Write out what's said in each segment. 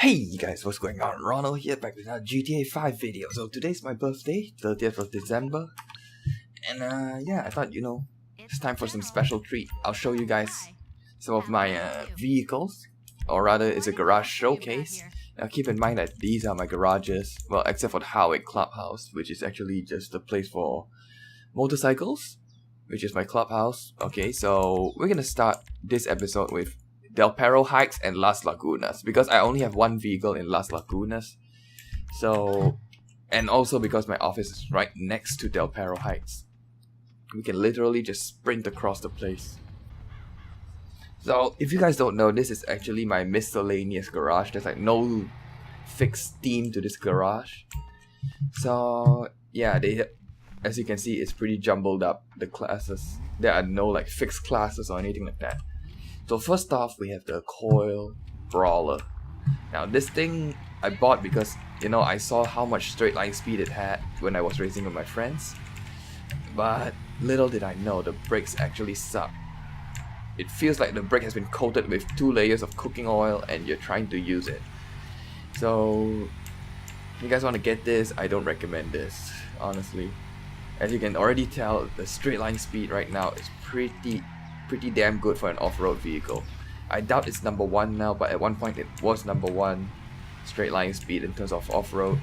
Hey you guys, what's going on? Ronald here, back with another GTA 5 video. So today's my birthday, 30th of December. And yeah, I thought, it's time for some special treat. I'll show you guys some of my vehicles, or rather it's a garage showcase. Now keep in mind that these are my garages, well except for the Howick Clubhouse, which is actually just a place for motorcycles, which is my clubhouse. Okay, so we're gonna start this episode with Del Perro Heights and Las Lagunas, because I only have one vehicle in Las Lagunas. So, and also because my office is right next to Del Perro Heights, we can literally just sprint across the place. So, if you guys don't know, this is actually my miscellaneous garage. There's like no fixed theme to this garage. So, yeah, as you can see, it's pretty jumbled up, the classes. There are no like fixed classes or anything like that. So first off, we have the Coil Brawler. Now this thing I bought because, I saw how much straight line speed it had when I was racing with my friends. But little did I know, the brakes actually suck. It feels like the brake has been coated with 2 layers of cooking oil and you're trying to use it. So, if you guys want to get this, I don't recommend this, honestly. As you can already tell, the straight line speed right now is pretty damn good for an off-road vehicle. I doubt it's number 1 now, but at one point it was number 1 straight line speed in terms of off-road.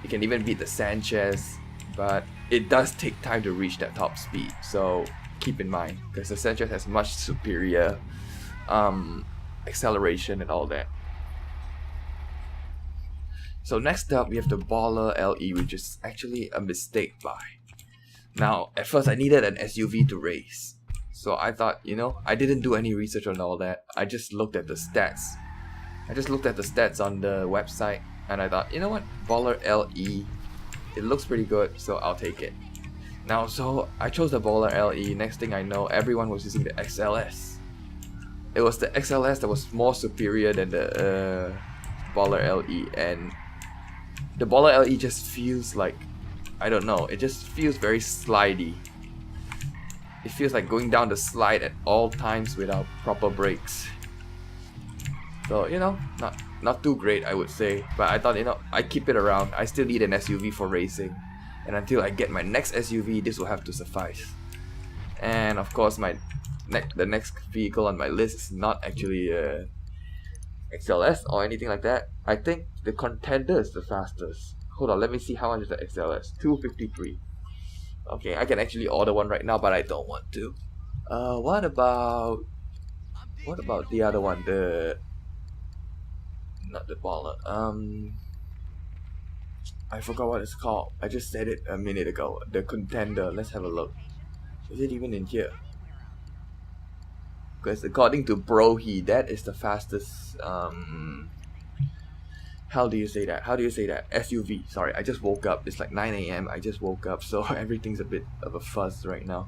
It can even beat the Sanchez, but it does take time to reach that top speed, so keep in mind, because the Sanchez has much superior acceleration and all that. So next up we have the Baller LE, which is actually a mistake buy. Now at first I needed an SUV to race, so I thought, I didn't do any research on all that. I just looked at the stats. I just looked at the stats on the website and I thought, you know what, Baller LE, it looks pretty good, so I'll take it. Now, so I chose the Baller LE. Next thing I know, everyone was using the XLS. It was the XLS that was more superior than the Baller LE, and the Baller LE just feels like, I don't know, it just feels very slidey. It feels like going down the slide at all times without proper brakes. So, not too great, I would say. But I thought, I keep it around. I still need an SUV for racing. And until I get my next SUV, this will have to suffice. And of course, the next vehicle on my list is not actually a XLS or anything like that. I think the Contender is the fastest. Hold on, let me see how much is the XLS. 253. Okay, I can actually order one right now, but I don't want to. What about the other one? Not the Baller. I forgot what it's called. I just said it a minute ago. The Contender. Let's have a look. Is it even in here? Because according to Brohi, that is the fastest. How do you say that? SUV. Sorry, I just woke up. It's like 9 AM. I just woke up, so everything's a bit of a fuzz right now.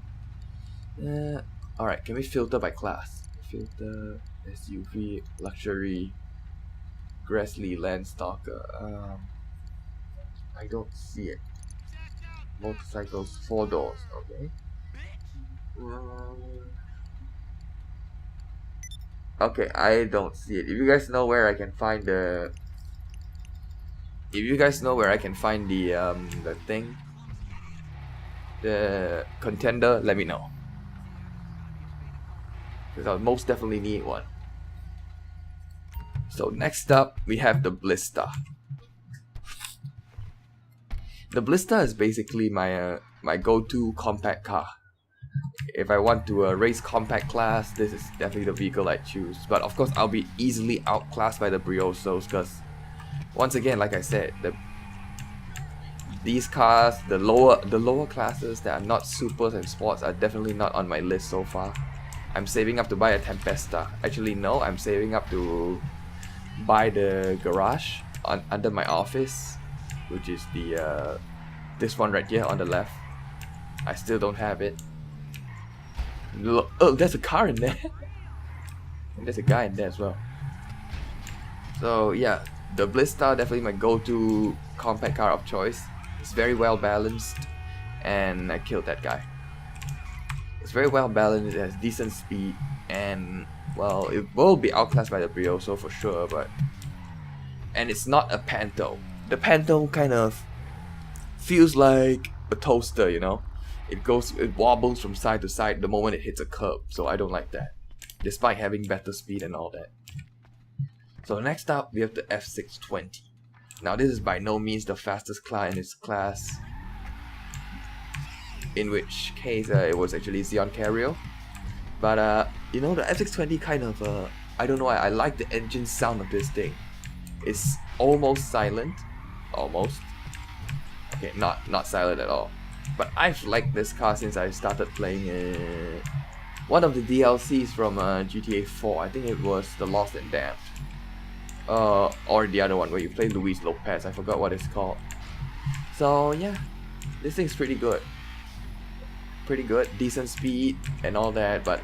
Alright, can we filter by class? Filter, SUV, luxury, Grassley, Landstalker. I don't see it. Motorcycles, 4 doors. Okay. Okay, I don't see it. If you guys know where I can find the thing, the Contender, let me know, because I'll most definitely need one. So next up we have the Blista. The Blista is basically my go-to compact car. If I want to race compact class, this is definitely the vehicle I choose. But of course I'll be easily outclassed by the Briosos, because once again, like I said, these cars, the lower classes that are not supers and sports, are definitely not on my list so far. I'm saving up to buy a Tempesta. Actually no, I'm saving up to buy the garage under my office, which is the this one right here on the left. I still don't have it. Look, oh, there's a car in there. And there's a guy in there as well. So yeah, the Blista, definitely my go-to compact car of choice. It's very well balanced, and I killed that guy. It's very well balanced, it has decent speed, and well, it will be outclassed by the Brioso for sure, but and it's not a panto. The panto kind of feels like a toaster, you know. It wobbles from side to side the moment it hits a curb, so I don't like that, despite having better speed and all that. So next up, we have the F620. Now this is by no means the fastest car in its class, in which case it was actually Xeon Cabrio. But you know, the F620 kind of, I don't know why, I like the engine sound of this thing. It's almost silent, almost. Okay, not silent at all. But I've liked this car since I started playing one of the DLCs from GTA 4. I think it was The Lost and Damned. Or the other one where you play Luis Lopez. I forgot what it's called. So yeah, this thing's pretty good. Pretty good, decent speed and all that, but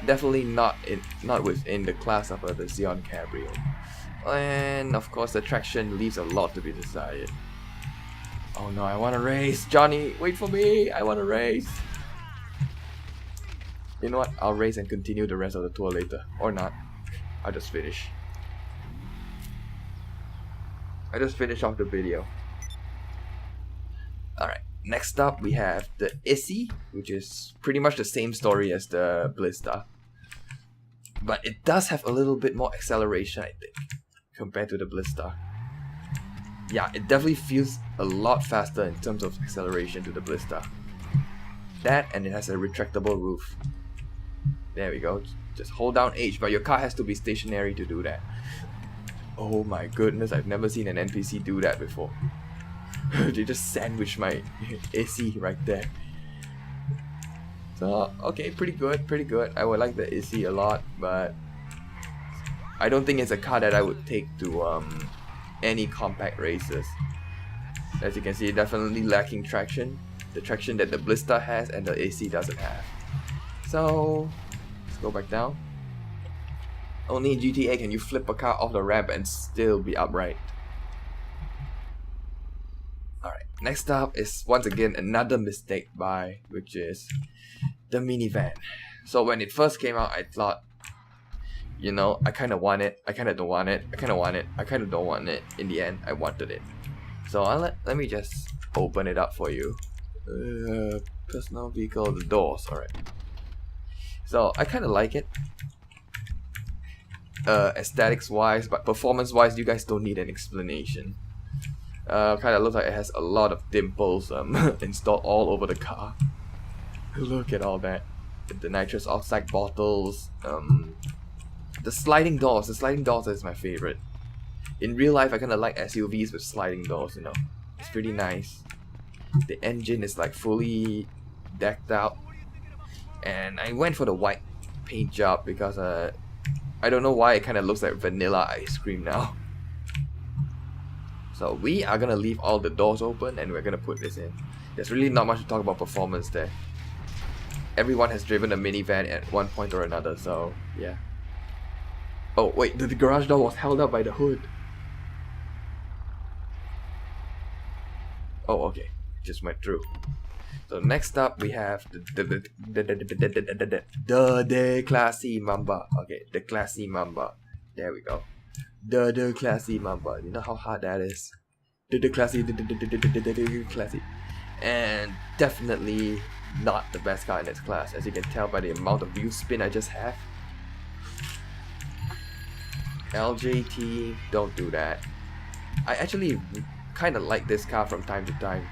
definitely not within the class of the Xeon Cabrio. And of course, the traction leaves a lot to be desired. Oh no, I want to race, Johnny! Wait for me! I want to race. You know what? I'll race and continue the rest of the tour later, or not. I'll just finish. I just finished off the video. Alright, next up we have the Yeti, which is pretty much the same story as the Blista. But it does have a little bit more acceleration, I think, compared to the Blista. Yeah, it definitely feels a lot faster in terms of acceleration to the Blista. That, and it has a retractable roof. There we go. Just hold down H, but your car has to be stationary to do that. Oh my goodness, I've never seen an NPC do that before. They just sandwiched my AC right there. So, okay, pretty good, pretty good. I would like the AC a lot, but I don't think it's a car that I would take to any compact races. As you can see, definitely lacking traction. The traction that the Blista has and the AC doesn't have. So, let's go back down. Only in GTA can you flip a car off the ramp and still be upright. Alright, next up is once again another mistake buy, which is the minivan. So when it first came out, I thought, you know, I kind of want it, I kind of don't want it, I kind of want it, I kind of don't want it. In the end, I wanted it. So let me just open it up for you. Personal vehicle, the doors, alright. So I kind of like it. Aesthetics wise, but performance wise, you guys don't need an explanation. Kind of looks like it has a lot of dimples installed all over the car. Look at all that. The nitrous oxide bottles, the sliding doors is my favorite. In real life, I kind of like SUVs with sliding doors, you know. It's pretty nice. The engine is like fully decked out, and I went for the white paint job because I don't know why it kind of looks like vanilla ice cream now. So we are gonna leave all the doors open and we're gonna put this in. There's really not much to talk about performance there. Everyone has driven a minivan at one point or another, so yeah. Oh wait, the garage door was held up by the hood. Oh okay, just went through. So next up we have the classy Mamba. Okay, the classy Mamba. There we go. The classy Mamba. You know how hard that is. The classy, classy. And definitely not the best car in its class, as you can tell by the amount of wheel spin I just have. LJT, don't do that. I actually kind of like this car from time to time.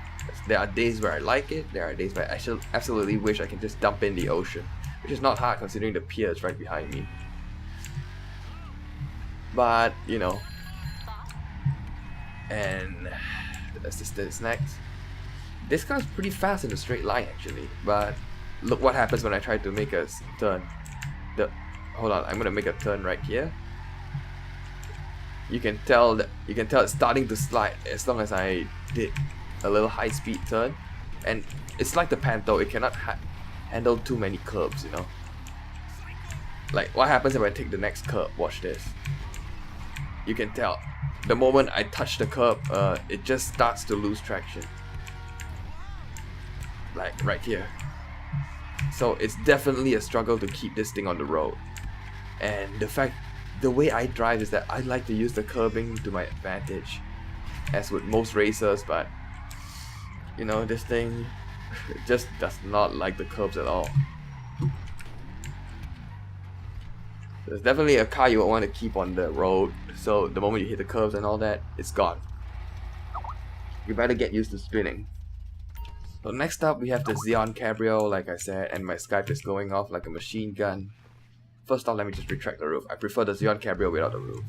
There are days where I like it, there are days where I absolutely wish I can just dump in the ocean, which is not hard considering the pier is right behind me. But, you know. And the assistance next. This car's pretty fast in a straight line actually, but look what happens when I try to make a turn. Hold on, I'm gonna make a turn right here. You can tell it's starting to slide as long as I did a little high speed turn, and it's like the Panto, it cannot handle too many curves, you know. Like what happens if I take the next curve? Watch this. You can tell the moment I touch the curb, it just starts to lose traction, like right here. So it's definitely a struggle to keep this thing on the road, and the fact the way I drive is that I like to use the curbing to my advantage, as with most racers, but you know, this thing just does not like the curbs at all. It's definitely a car you want to keep on the road, so the moment you hit the curves and all that, it's gone. You better get used to spinning. So next up we have the Xeon Cabrio, like I said, and my Skype is going off like a machine gun. First off, let me just retract the roof. I prefer the Xeon Cabrio without the roof.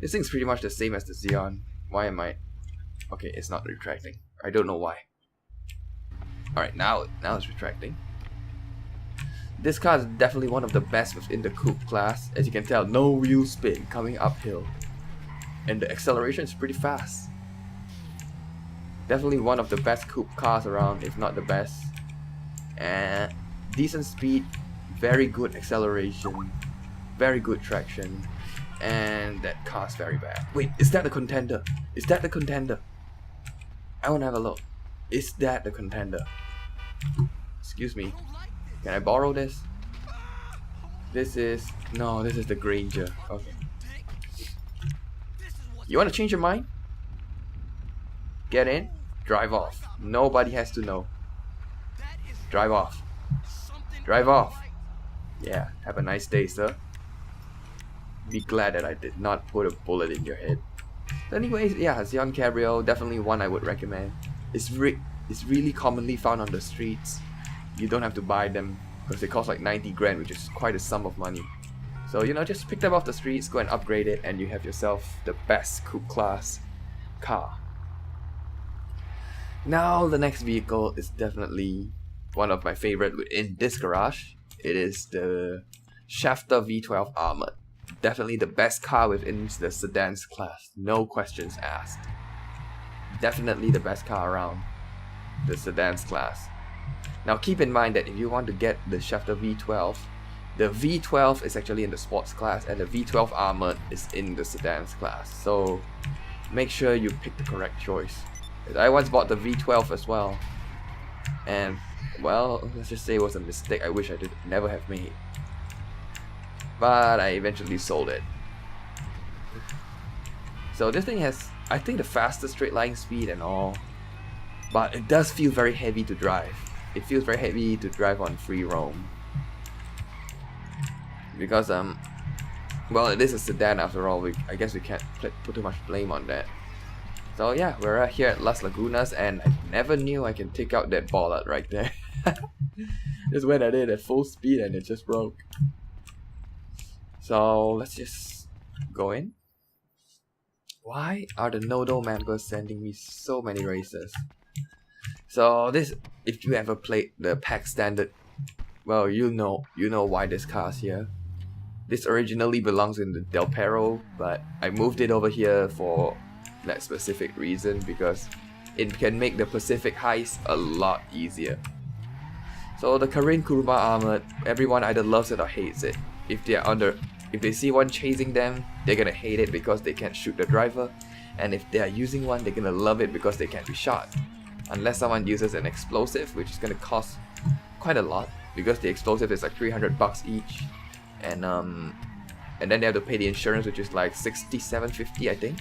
This thing's pretty much the same as the Xeon. Why am I... Okay, it's not retracting. I don't know why. Alright, now it's retracting. This car is definitely one of the best within the coupe class. As you can tell, no wheel spin coming uphill. And the acceleration is pretty fast. Definitely one of the best coupe cars around, if not the best. And decent speed, very good acceleration, very good traction. And that car's very bad. Wait, is that the Contender? Is that the Contender? I wanna have a look. Is that the Contender? Excuse me. Can I borrow this? This is... No, this is the Granger. Okay. You wanna change your mind? Get in, drive off. Nobody has to know. Drive off. Drive off. Yeah, have a nice day, sir. Be glad that I did not put a bullet in your head. Anyways, yeah, Xeon Cabrio, definitely one I would recommend. It's really commonly found on the streets. You don't have to buy them because they cost like 90 grand, which is quite a sum of money. So, you know, just pick them off the streets, go and upgrade it, and you have yourself the best coupe class car. Now, the next vehicle is definitely one of my favorite within this garage. It is the Schafter V12 Armored. Definitely the best car within the sedans class, no questions asked. Definitely the best car around the sedans class. Now keep in mind that if you want to get the Schafter V12, the V12 is actually in the sports class and the V12 Armored is in the sedans class. So make sure you pick the correct choice. I once bought the V12 as well, and well, let's just say it was a mistake I wish I did never have made. But I eventually sold it. So this thing has, I think, the fastest straight line speed and all, but it does feel very heavy to drive. It feels very heavy to drive on free roam. Because well, it is a sedan after all. I guess we can't put too much blame on that. So yeah, we're here at Las Lagunas, and I never knew I can take out that bollard right there. Just went at it at full speed and it just broke. So let's just go in. Why are the Nodo members sending me so many races? So this, if you ever played the pack standard, well, you know why this car's here. This originally belongs in the Del Perro, but I moved it over here for that specific reason because it can make the Pacific heist a lot easier. So the Korean Chroma Armored, everyone either loves it or hates it. If they see one chasing them, they're gonna hate it because they can't shoot the driver, and if they are using one, they're gonna love it because they can't be shot. Unless someone uses an explosive, which is gonna cost quite a lot because the explosive is like 300 bucks each, and then they have to pay the insurance, which is like 67.50, I think.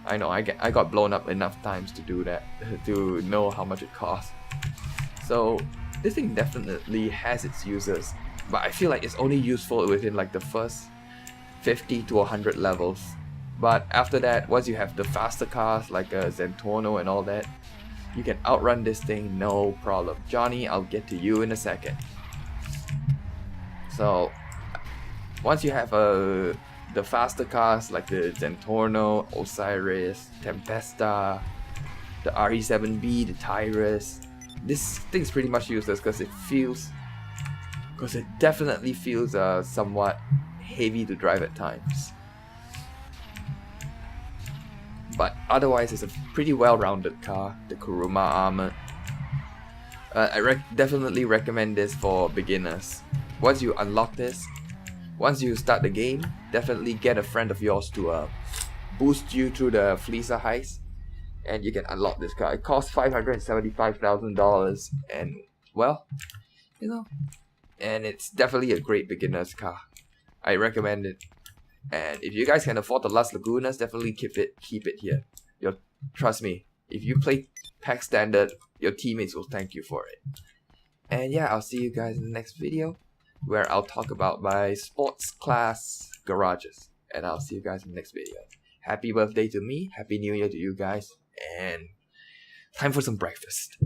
I know I got blown up enough times to do that to know how much it costs. So this thing definitely has its uses, but I feel like it's only useful within like the first 50 to 100 levels. But after that, once you have the faster cars like a Zentorno and all that, you can outrun this thing no problem. Johnny, I'll get to you in a second. So once you have the faster cars like the Zentorno, Osiris, Tempesta, the RE7B, the Tyrus, this thing's pretty much useless because it definitely feels somewhat heavy to drive at times. But otherwise, it's a pretty well-rounded car, the Chroma Armored. I definitely recommend this for beginners. Once you unlock this, once you start the game, definitely get a friend of yours to boost you through the Fleecer heist, and you can unlock this car. It costs $575,000, and well, you know, and it's definitely a great beginner's car. I recommend it. And if you guys can afford the Las Lagunas, definitely keep it here. Trust me, if you play pack standard, your teammates will thank you for it. And yeah, I'll see you guys in the next video, where I'll talk about my sports class garages. And I'll see you guys in the next video. Happy birthday to me, Happy New Year to you guys, and time for some breakfast.